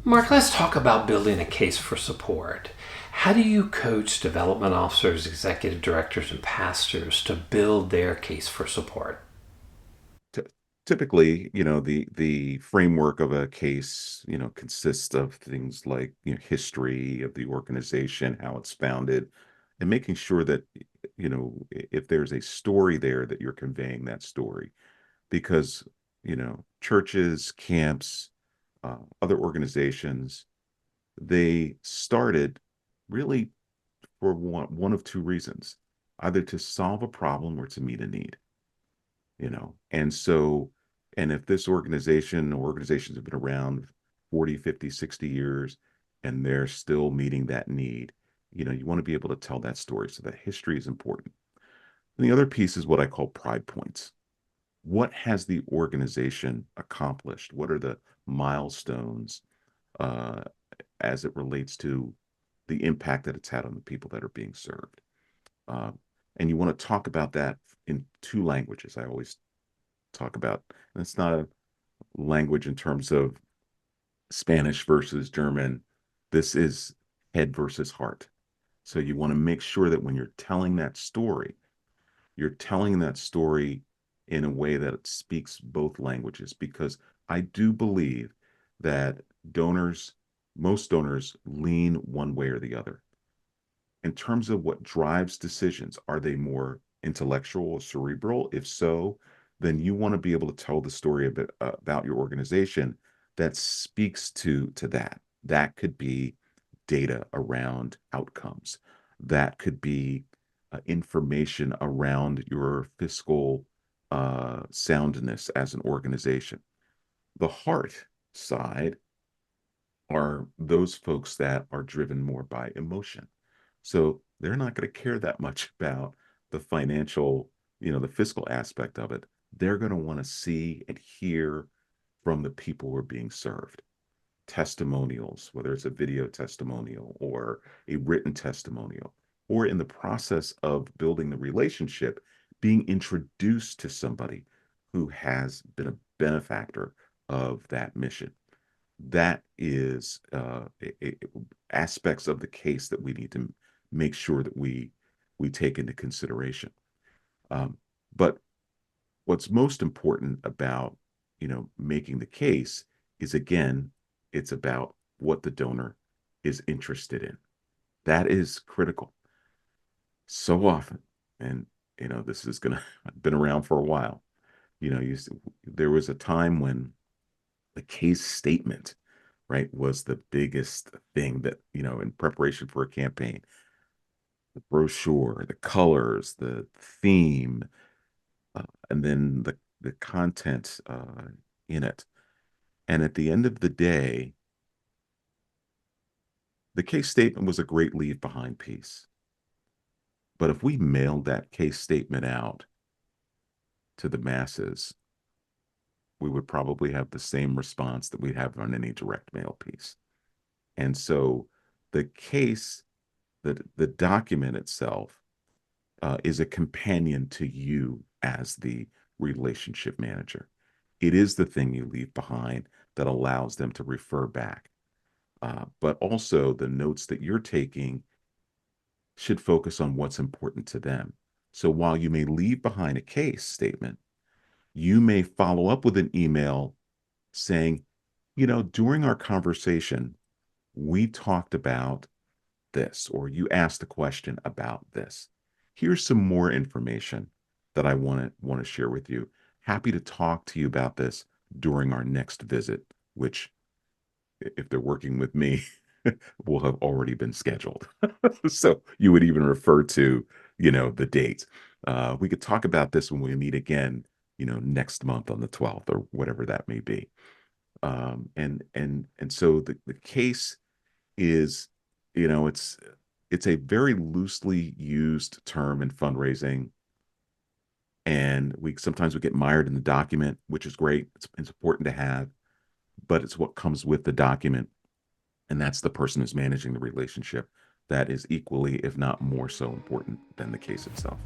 Mark, let's talk about building a case for support. How do you coach development officers, executive directors, and pastors to build their case for support? Ty- Typically, the framework of a case, consists of things like, history of the organization, how it's founded, and making sure that, if there's a story there, that you're conveying that story. Because, churches, camps, other organizations, they started really for one of two reasons, either to solve a problem or to meet a need. And so, and if this organization or organizations have been around 40, 50, 60 years and they're still meeting that need, you want to be able to tell that story. So that history is important. And the other piece is what I call pride points. What has the organization accomplished? What are the milestones uh, as it relates to the impact that it's had on the people that are being served? Uh, and you want to talk about that in two languages. I always talk about. And it's not a language in terms of Spanish versus German. This is head versus heart. So you want to make sure that when you're telling that story in a way that it speaks both languages, because I do believe that donors, most donors lean one way or the other. In terms of what drives decisions, are they more intellectual or cerebral? If so, then you want to be able to tell the story a bit about your organization that speaks to that. That could be data around outcomes. That could be information around your fiscal soundness as an organization. The heart side are those folks that are driven more by emotion. So they're not going to care that much about the financial, the fiscal aspect of it. They're going to want to see and hear from the people who are being served. Testimonials, whether it's a video testimonial or a written testimonial, or in the process of building the relationship, being introduced to somebody who has been a benefactor of that mission. That is aspects of the case that we need to make sure that we take into consideration. But what's most important about making the case is, again, it's about what the donor is interested in. That is critical. So often, and this is gonna been around for a while. There was a time when the case statement, right, was the biggest thing that, in preparation for a campaign. The brochure, the colors, the theme, and then the content in it. And at the end of the day, the case statement was a great leave behind piece. But if we mailed that case statement out to the masses, we would probably have the same response that we'd have on any direct mail piece. And so the case, the document itself, is a companion to you as the relationship manager. It is the thing you leave behind that allows them to refer back. But also, the notes that you're taking should focus on what's important to them. So while you may leave behind a case statement, you may follow up with an email saying, during our conversation, we talked about this, or you asked a question about this. Here's some more information that I want to share with you. Happy to talk to you about this during our next visit, which, if they're working with me, will have already been scheduled. So you would even refer to, the date. We could talk about this when we meet again, next month on the 12th or whatever that may be. And so the case is, it's a very loosely used term in fundraising, and we sometimes we get mired in the document, which is great. It's important to have, but it's what comes with the document, and that's the person who's managing the relationship that is equally, if not more so important than the case itself.